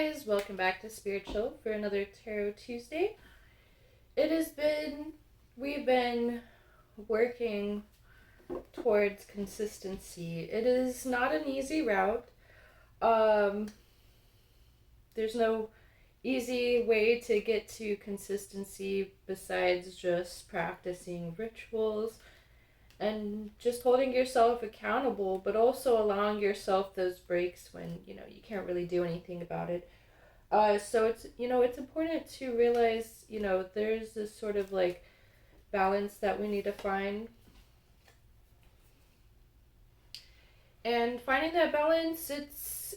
guys, welcome back to Spirit Show for another Tarot Tuesday. We've been working towards consistency. It is not an easy route. Um, there's no easy way to get to consistency besides just practicing rituals and just holding yourself accountable, but also allowing yourself those breaks when you can't really do anything about it. So it's important to realize there's this sort of like balance that we need to find, and finding that balance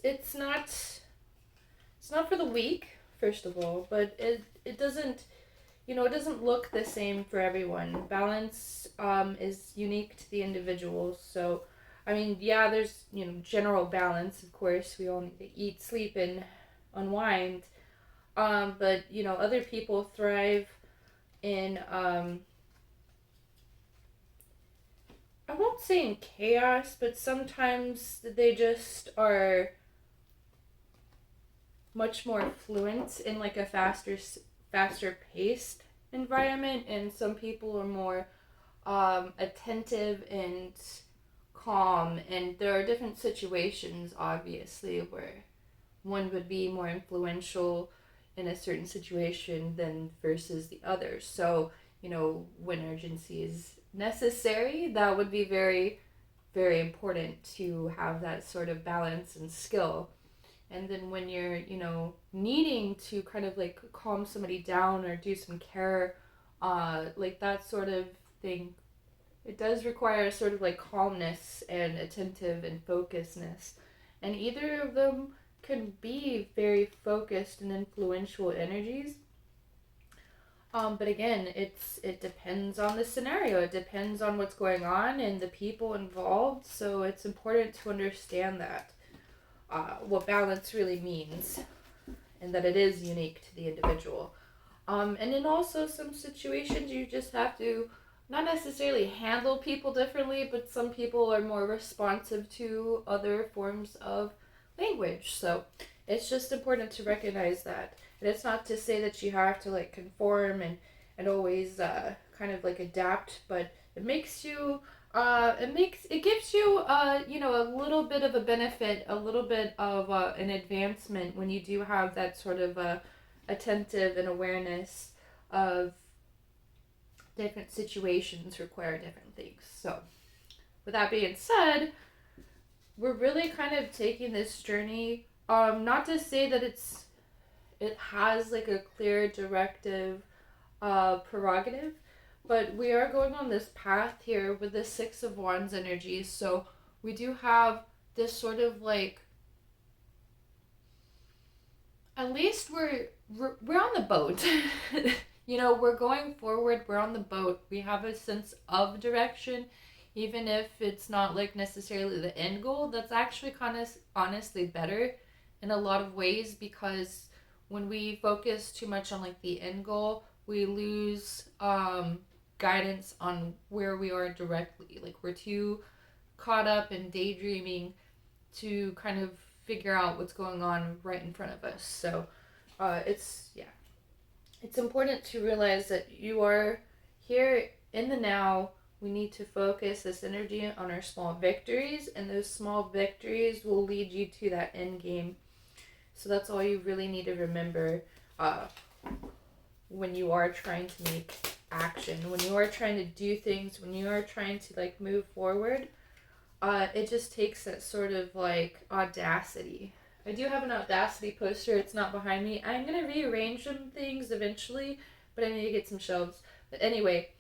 it's not for the weak, first of all, but it doesn't it doesn't look the same for everyone. Balance is unique to the individual. So, I mean, yeah, there's, general balance, of course. We all need to eat, sleep, and unwind. But, other people thrive in, I won't say in chaos, but sometimes they just are much more fluent in like a faster paced environment, and some people are more attentive and calm, and there are different situations obviously where one would be more influential in a certain situation than versus the other. So when urgency is necessary, that would be very, very important to have that sort of balance and skill. And then when you're, needing to kind of like calm somebody down or do some care, like that sort of thing, it does require sort of like calmness and attentive and focusedness. And either of them can be very focused and influential energies. But again, it depends on the scenario. It depends on what's going on and the people involved. So it's important to understand that. What balance really means, and that it is unique to the individual. And in also some situations you just have to not necessarily handle people differently, but some people are more responsive to other forms of language. So it's just important to recognize that. And it's not to say that you have to like conform and always kind of like adapt, but it makes you it gives you a little bit of a benefit, a little bit of an advancement when you do have that sort of attentive and awareness of different situations require different things. So with that being said, we're really kind of taking this journey, not to say that it has like a clear directive prerogative, but we are going on this path here with the Six of Wands energy. So we do have this sort of like, at least we're on the boat. We're going forward, we're on the boat. We have a sense of direction, even if it's not like necessarily the end goal. That's actually kind of honestly better in a lot of ways, because when we focus too much on like the end goal, we lose guidance on where we are directly. Like we're too caught up in daydreaming to kind of figure out what's going on right in front of us. So it's important to realize that you are here in the now. We need to focus this energy on our small victories, and those small victories will lead you to that end game. So that's all you really need to remember when you are trying to make action, when you are trying to do things, when you are trying to like move forward. It just takes that sort of like audacity. I do have an audacity poster. It's not behind me. I'm going to rearrange some things eventually, but I need to get some shelves. But anyway,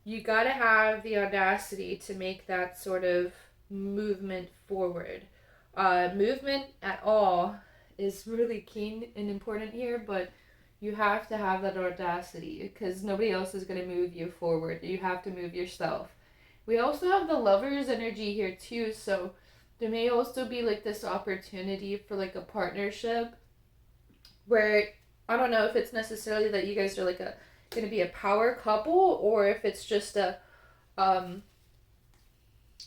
you got to have the audacity to make that sort of movement forward. Movement at all is really keen and important here, but you have to have that audacity, because nobody else is going to move you forward. You have to move yourself. We also have the Lover's energy here too, so there may also be like this opportunity for like a partnership where, I don't know if it's necessarily that you guys are like going to be a power couple, or if it's just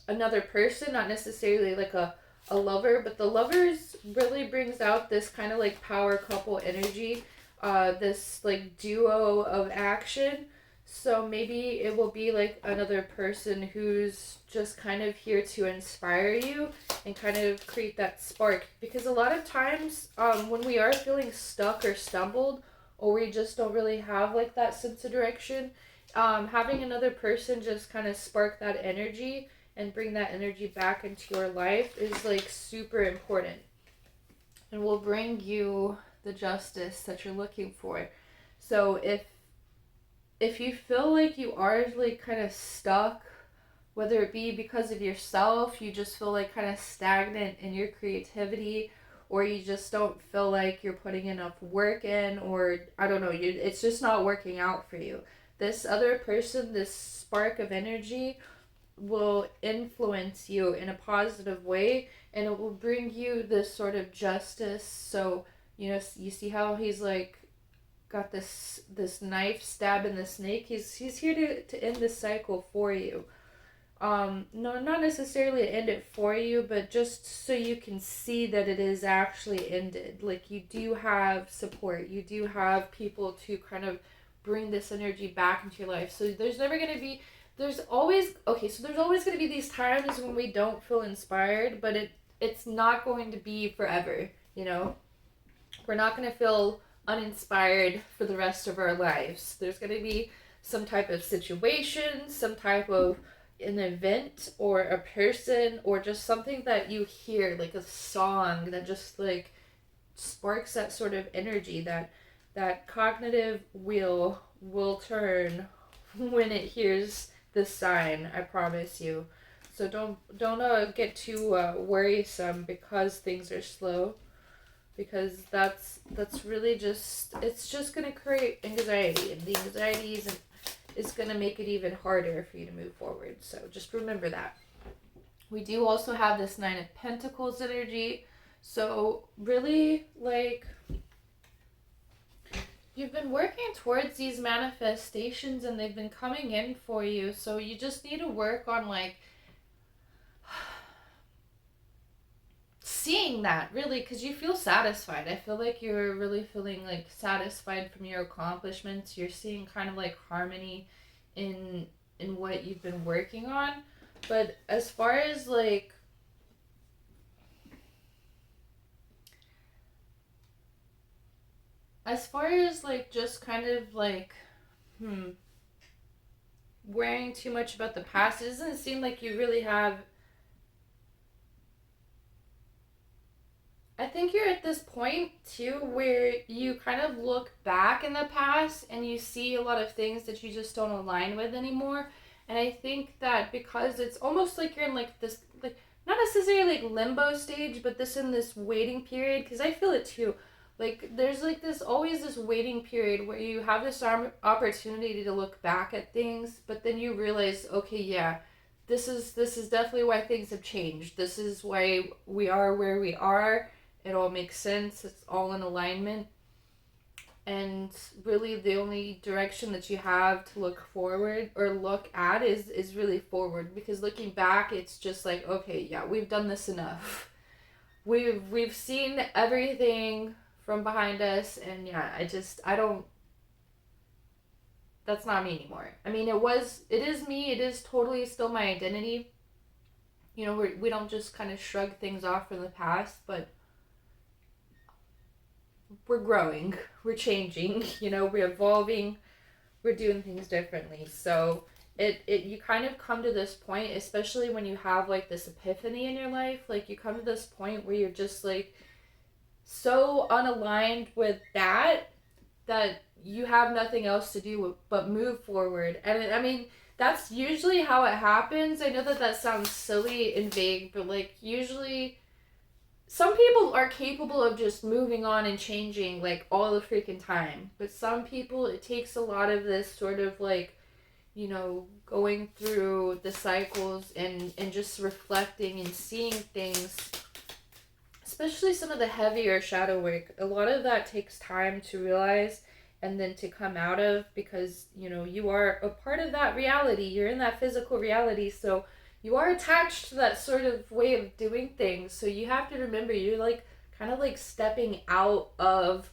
another person, not necessarily like a a lover, but the lovers really brings out this kind of like power couple energy, this like duo of action. So maybe it will be like another person who's just kind of here to inspire you and kind of create that spark. Because a lot of times, when we are feeling stuck or stumbled, or we just don't really have like that sense of direction, having another person just kind of spark that energy and bring that energy back into your life is like super important, and will bring you the justice that you're looking for. So if you feel like you are like kind of stuck, whether it be because of yourself, you just feel like kind of stagnant in your creativity, or you just don't feel like you're putting enough work in, or I don't know, it's just not working out for you. This other person, this spark of energy, will influence you in a positive way, and it will bring you this sort of justice. So, you see how he's like got this knife stabbing the snake. He's here to end this cycle for you. No, not necessarily to end it for you, but just so you can see that it is actually ended. Like, you do have support, you do have people to kind of bring this energy back into your life. So there's never going to be, there's always, okay, so there's always going to be these times when we don't feel inspired, but it's not going to be forever, We're not going to feel uninspired for the rest of our lives. There's going to be some type of situation, some type of an event or a person, or just something that you hear, like a song that just like sparks that sort of energy, that cognitive wheel will turn when it hears this sign, I promise you. So don't get too worrisome because things are slow, because that's really just, it's just going to create anxiety, and the anxiety is going to make it even harder for you to move forward. So just remember that. We do also have this Nine of Pentacles energy. So really, like, you've been working towards these manifestations and they've been coming in for you. So you just need to work on like seeing that, really, because you feel satisfied. I feel like you're really feeling like satisfied from your accomplishments. You're seeing kind of like harmony in what you've been working on. But as far as like just kind of like worrying too much about the past, it doesn't seem like you really have. I think you're at this point too where you kind of look back in the past and you see a lot of things that you just don't align with anymore. And I think that because it's almost like you're in like this, like, not necessarily like limbo stage, but this waiting period, because I feel it too. Like, there's like this always this waiting period where you have this opportunity to look back at things, but then you realize, okay, yeah, this is definitely why things have changed. This is why we are where we are. It all makes sense. It's all in alignment. And really the only direction that you have to look forward or look at is really forward, because looking back, it's just like, okay, yeah, we've done this enough. We've seen everything from behind us, and yeah, I don't, that's not me anymore. I mean, it is me. It is totally still my identity. We don't just kind of shrug things off from the past, but we're growing, we're changing, we're evolving, we're doing things differently. So you kind of come to this point, especially when you have like this epiphany in your life, like you come to this point where you're just like so unaligned with that you have nothing else to do but move forward. And I mean, that's usually how it happens. I know that sounds silly and vague, but like usually some people are capable of just moving on and changing like all the freaking time. But some people, it takes a lot of this sort of like, going through the cycles and just reflecting and seeing things, especially some of the heavier shadow work. A lot of that takes time to realize and then to come out of, because, you are a part of that reality. You're in that physical reality. So you are attached to that sort of way of doing things. So you have to remember you're like kind of like stepping out of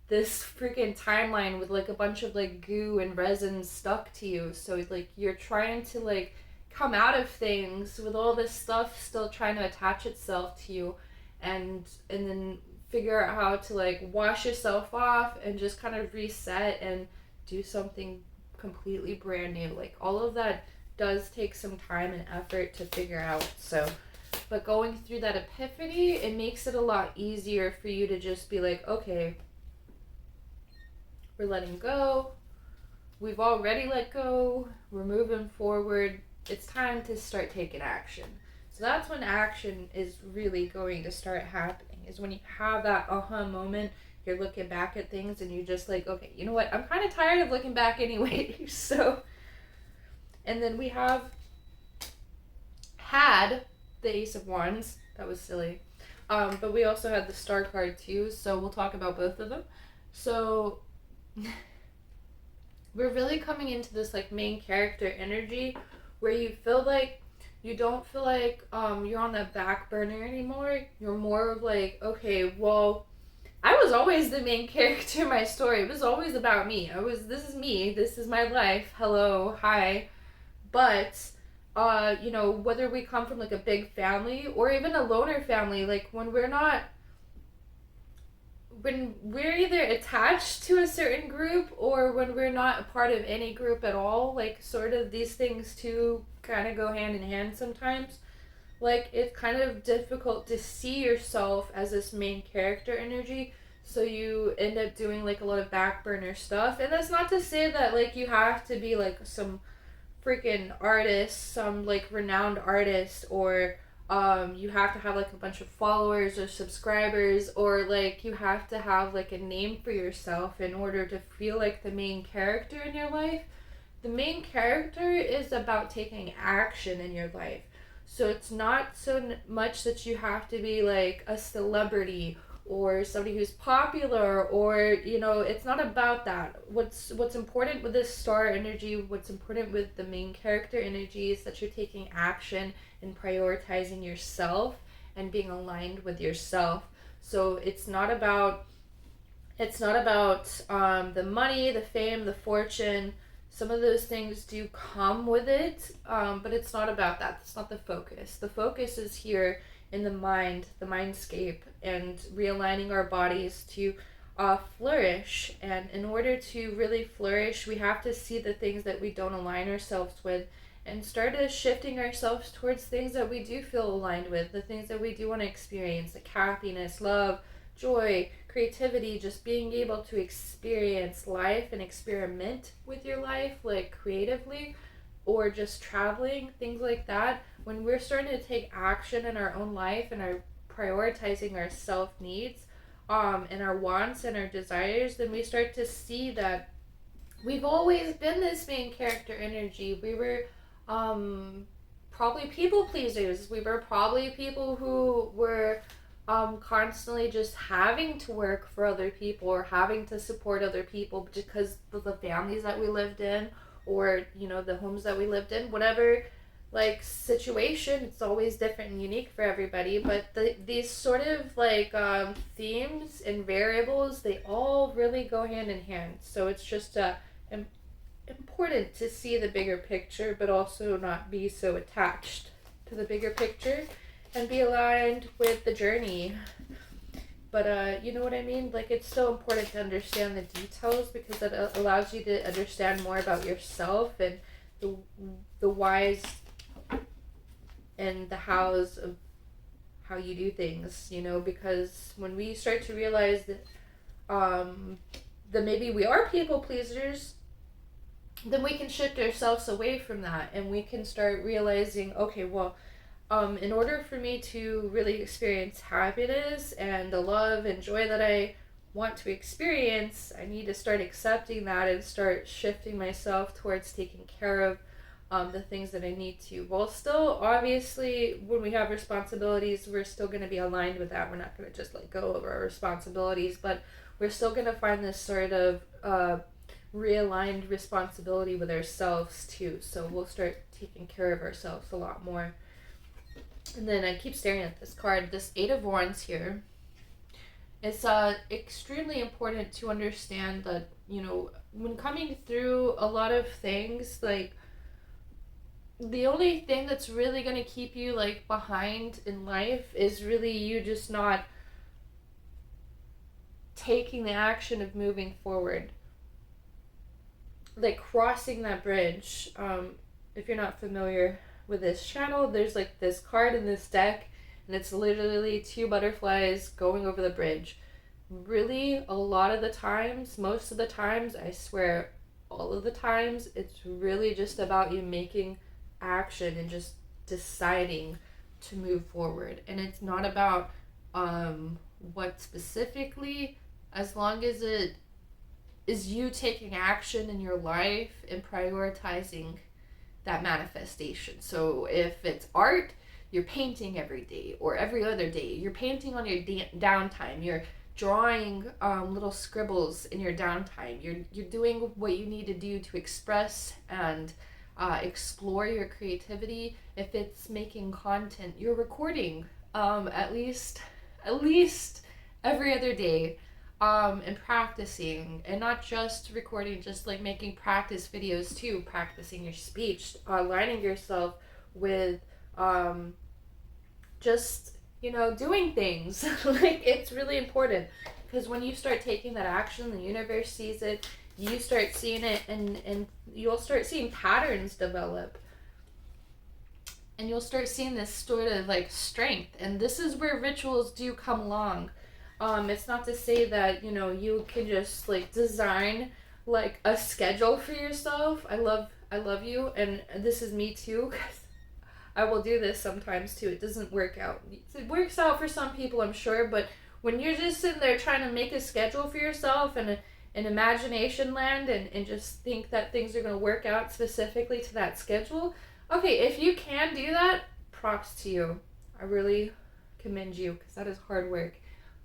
this freaking timeline with like a bunch of like goo and resin stuck to you. So like you're trying to like come out of things with all this stuff still trying to attach itself to you, and then figure out how to like wash yourself off and just kind of reset and do something completely brand new. Like all of that does take some time and effort to figure out. So but going through that epiphany, it makes it a lot easier for you to just be like, okay, we're letting go. We've already let go. We're moving forward. It's time to start taking action. So that's when action is really going to start happening, is when you have that aha moment. You're looking back at things and you're just like, okay, you know what? I'm kind of tired of looking back anyway. So, and then we have had the Ace of Wands. That was silly. But we also had the Star card too. So we'll talk about both of them. So we're really coming into this like main character energy where you feel like you don't feel like you're on the back burner anymore. You're more of like, okay, well, I was always the main character in my story. It was always about me. This is me. This is my life. Hello, hi. But you know, whether we come from like a big family or even a loner family, like when we're either attached to a certain group or when we're not a part of any group at all, like sort of these things too kind of go hand in hand sometimes. Like it's kind of difficult to see yourself as this main character energy, so you end up doing like a lot of back burner stuff. And that's not to say that like you have to be like some freaking artist, some like renowned artist, or you have to have like a bunch of followers or subscribers, or like you have to have like a name for yourself in order to feel like the main character in your life. The main character is about taking action in your life. So it's not so much that you have to be like a celebrity or somebody who's popular, or you know, it's not about that. What's important with this star energy, what's important with the main character energy, is that you're taking action and prioritizing yourself and being aligned with yourself. So it's not about the money, the fame, the fortune. Some of those things do come with it, but it's not about that. It's not the focus. The focus is here in the mind, the mindscape, and realigning our bodies to flourish. And in order to really flourish, we have to see the things that we don't align ourselves with and start shifting ourselves towards things that we do feel aligned with, the things that we do want to experience, like happiness, love, joy, creativity, just being able to experience life and experiment with your life, like creatively, or just traveling, things like that. When we're starting to take action in our own life and are prioritizing our self needs, and our wants and our desires, then we start to see that we've always been this main character energy. We were probably people pleasers. We were probably people who were constantly just having to work for other people or having to support other people because of the families that we lived in, or you know, the homes that we lived in, whatever like situation. It's always different and unique for everybody, but these sort of like themes and variables, they all really go hand in hand. So it's just important to see the bigger picture, but also not be so attached to the bigger picture and be aligned with the journey. But you know what I mean? Like it's so important to understand the details because it allows you to understand more about yourself and the whys and the hows of how you do things, you know, because when we start to realize that that maybe we are people pleasers, then we can shift ourselves away from that and we can start realizing, okay, well, in order for me to really experience happiness and the love and joy that I want to experience, I need to start accepting that and start shifting myself towards taking care of the things that I need to. While still, obviously, when we have responsibilities, we're still going to be aligned with that. We're not going to just let go of our responsibilities, but we're still going to find this sort of realigned responsibility with ourselves too. So we'll start taking care of ourselves a lot more. And then I keep staring at this card, this Eight of Wands here. It's extremely important to understand that, you know, when coming through a lot of things, like, the only thing that's really going to keep you, like, behind in life is really you just not taking the action of moving forward. Like, crossing that bridge. If you're not familiar with this channel, there's, like, this card in this deck, and it's literally two butterflies going over the bridge. Really, a lot of the times, most of the times, I swear, all of the times, it's really just about you making action and just deciding to move forward. And it's not about what specifically, as long as it is you taking action in your life and prioritizing that manifestation. So if it's art, you're painting every day or every other day. You're painting on your downtime. You're drawing little scribbles in your downtime. You're doing what you need to do to express and explore your creativity. If it's making content, you're recording at least every other day, and practicing, and not just recording, just like making practice videos too, practicing your speech, aligning yourself with just, you know, doing things. Like, it's really important, because when you start taking that action, the universe sees it, you start seeing it, and you'll start seeing patterns develop, and you'll start seeing this sort of like strength. And this is where rituals do come along. It's not to say that, you know, you can just like design like a schedule for yourself. I love you, and this is me too, because I will do this sometimes too. It doesn't work out. It works out for some people, I'm sure, but when you're just sitting there trying to make a schedule for yourself and in imagination land, and just think that things are going to work out specifically to that schedule, okay, if you can do that, props to you. I really commend you, because that is hard work.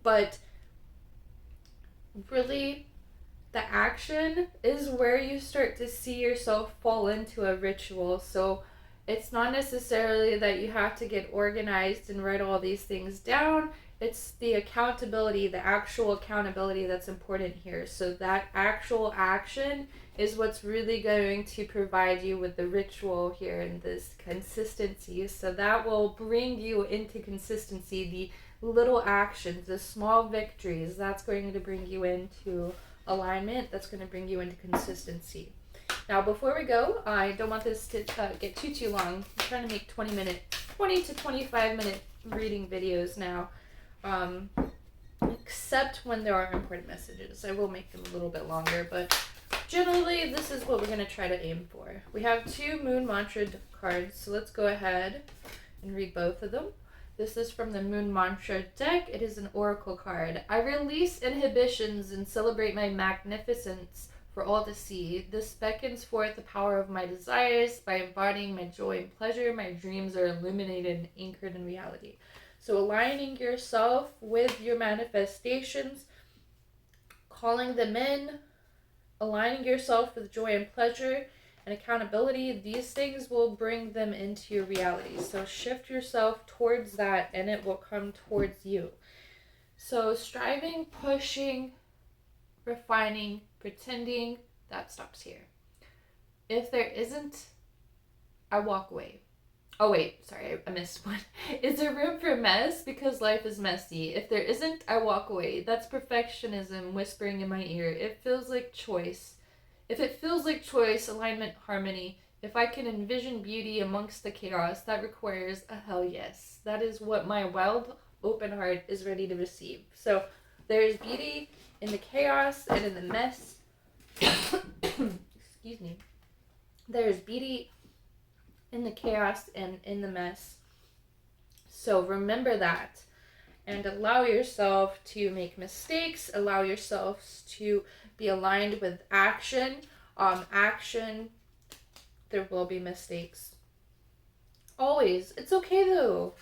But really, the action is where you start to see yourself fall into a ritual. So it's not necessarily that you have to get organized and write all these things down. It's the accountability, the actual accountability that's important here. So that actual action is what's really going to provide you with the ritual here and this consistency. So that will bring you into consistency. The little actions, the small victories, that's going to bring you into alignment. That's going to bring you into consistency. Now, before we go, I don't want this to get too long. I'm trying to make 20 to 25 minute reading videos now. Except when there are important messages. I will make them a little bit longer, but generally this is what we're going to try to aim for. We have two Moon Mantra cards, so let's go ahead and read both of them. This is from the Moon Mantra deck. It is an oracle card. I release inhibitions and celebrate my magnificence for all to see. This beckons forth the power of my desires. By embodying my joy and pleasure, my dreams are illuminated and anchored in reality. So aligning yourself with your manifestations, calling them in, aligning yourself with joy and pleasure and accountability, these things will bring them into your reality. So shift yourself towards that and it will come towards you. So striving, pushing, refining, pretending, that stops here. If there isn't, I walk away. Oh wait, sorry, I missed one. Is there room for mess? Because life is messy. If there isn't, I walk away. That's perfectionism whispering in my ear. It feels like choice. If it feels like choice, alignment, harmony, if I can envision beauty amongst the chaos, that requires a hell yes. That is what my wild, open heart is ready to receive. So there's beauty in the chaos and in the mess. Excuse me. There's beauty in the chaos and in the mess. So remember that and allow yourself to make mistakes. Allow yourself to be aligned with action. Action, there will be mistakes. Always. It's okay though.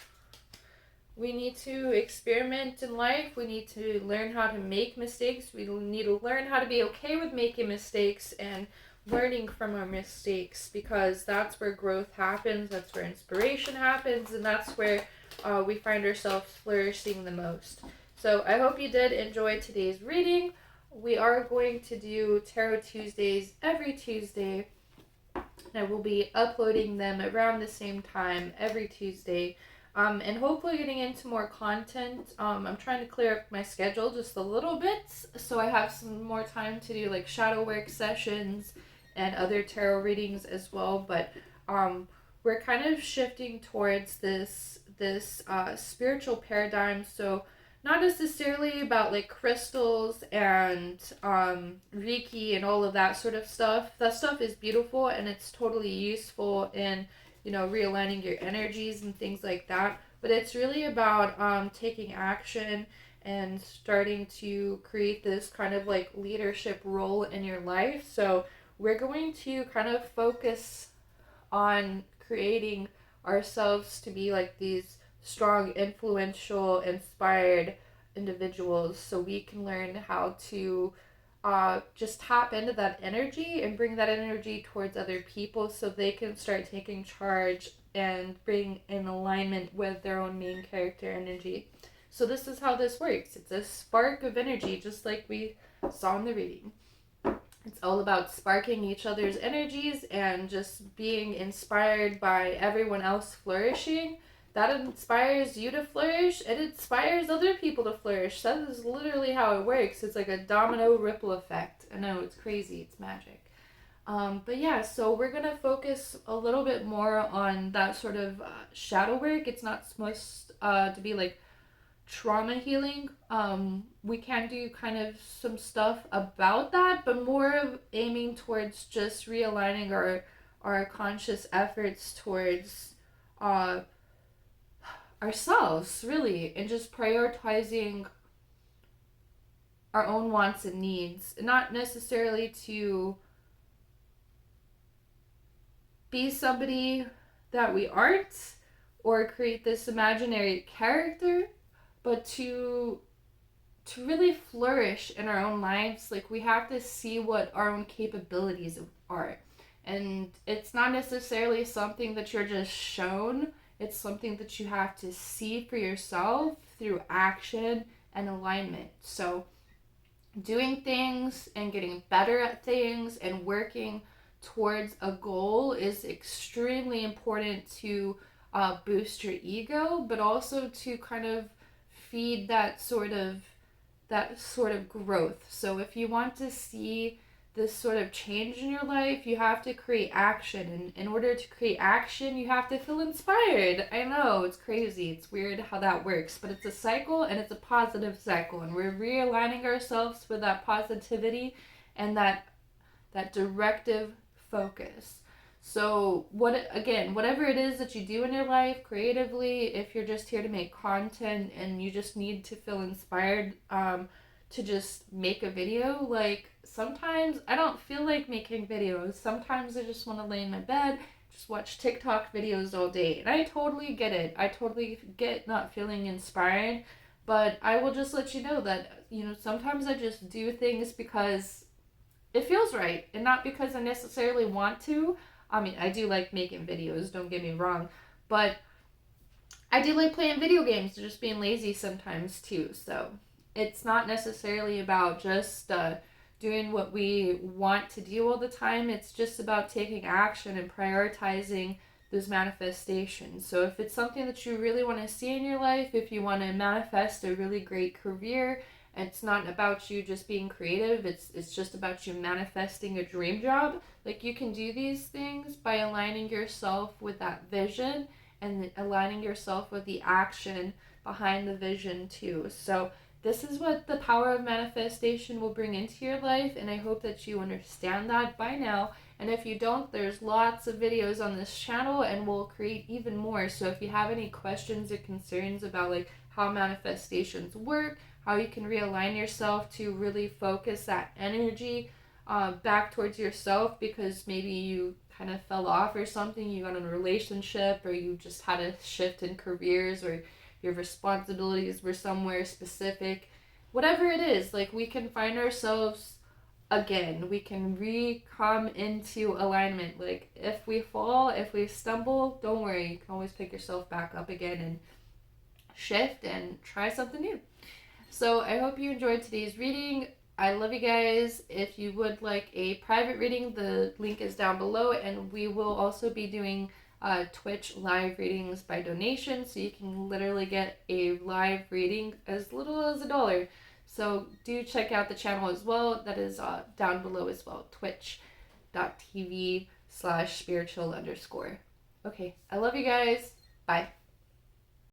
We need to experiment in life. We need to learn how to make mistakes. We need to learn how to be okay with making mistakes and learning from our mistakes, because that's where growth happens, that's where inspiration happens, and that's where we find ourselves flourishing the most. So I hope you did enjoy today's reading. We are going to do Tarot Tuesdays every Tuesday. I will be uploading them around the same time every Tuesday. And hopefully getting into more content. I'm trying to clear up my schedule just a little bit so I have some more time to do like shadow work sessions and other tarot readings as well. But we're kind of shifting towards this spiritual paradigm. So not necessarily about like crystals and Reiki and all of that sort of stuff. That stuff is beautiful and it's totally useful in, realigning your energies and things like that. But it's really about taking action and starting to create this kind of like leadership role in your life. So we're going to kind of focus on creating ourselves to be like these strong, influential, inspired individuals, so we can learn how to just tap into that energy and bring that energy towards other people so they can start taking charge and bring in alignment with their own main character energy. So this is how this works. It's a spark of energy, just like we saw in the reading. It's all about sparking each other's energies and just being inspired by everyone else flourishing. That inspires you to flourish. It inspires other people to flourish. That is literally how it works. It's like a domino ripple effect. I know, it's crazy. It's magic. But yeah, so we're going to focus a little bit more on that sort of shadow work. It's not supposed to be like trauma healing. We can do kind of some stuff about that, but more of aiming towards just realigning our conscious efforts towards ourselves, really, and just prioritizing our own wants and needs, not necessarily to be somebody that we aren't or create this imaginary character, but to really flourish in our own lives. Like, we have to see what our own capabilities are, and it's not necessarily something that you're just shown. It's something that you have to see for yourself through action and alignment. So doing things and getting better at things and working towards a goal is extremely important to boost your ego, but also to kind of feed that sort of growth. So if you want to see this sort of change in your life, you have to create action. And in order to create action, you have to feel inspired. I know, it's crazy. It's weird how that works, but it's a cycle, and it's a positive cycle. And we're realigning ourselves with that positivity and that directive focus. So whatever it is that you do in your life creatively, if you're just here to make content and you just need to feel inspired to just make a video, like sometimes I don't feel like making videos. Sometimes I just want to lay in my bed, just watch TikTok videos all day. And I totally get it. I totally get not feeling inspired. But I will just let you know that, sometimes I just do things because it feels right and not because I necessarily want to. I mean, I do like making videos, don't get me wrong, but I do like playing video games, just being lazy sometimes too. So it's not necessarily about just doing what we want to do all the time. It's just about taking action and prioritizing those manifestations. So if it's something that you really want to see in your life, if you want to manifest a really great career, it's not about you just being creative. It's just about you manifesting a dream job. Like, you can do these things by aligning yourself with that vision and aligning yourself with the action behind the vision too. So this is what the power of manifestation will bring into your life, and I hope that you understand that by now. And if you don't, there's lots of videos on this channel, and we'll create even more. So if you have any questions or concerns about like how manifestations work, how you can realign yourself to really focus that energy back towards yourself, because maybe you kind of fell off or something, you got in a relationship, or you just had a shift in careers, or your responsibilities were somewhere specific. Whatever it is, like, we can find ourselves again. We can come into alignment. Like, if we fall, if we stumble, don't worry. You can always pick yourself back up again and shift and try something new. So I hope you enjoyed today's reading. I love you guys. If you would like a private reading, the link is down below, and we will also be doing Twitch live readings by donation, so you can literally get a live reading as little as $1. So do check out the channel as well. That is down below as well, twitch.tv/spiritual_. Okay, I love you guys. Bye.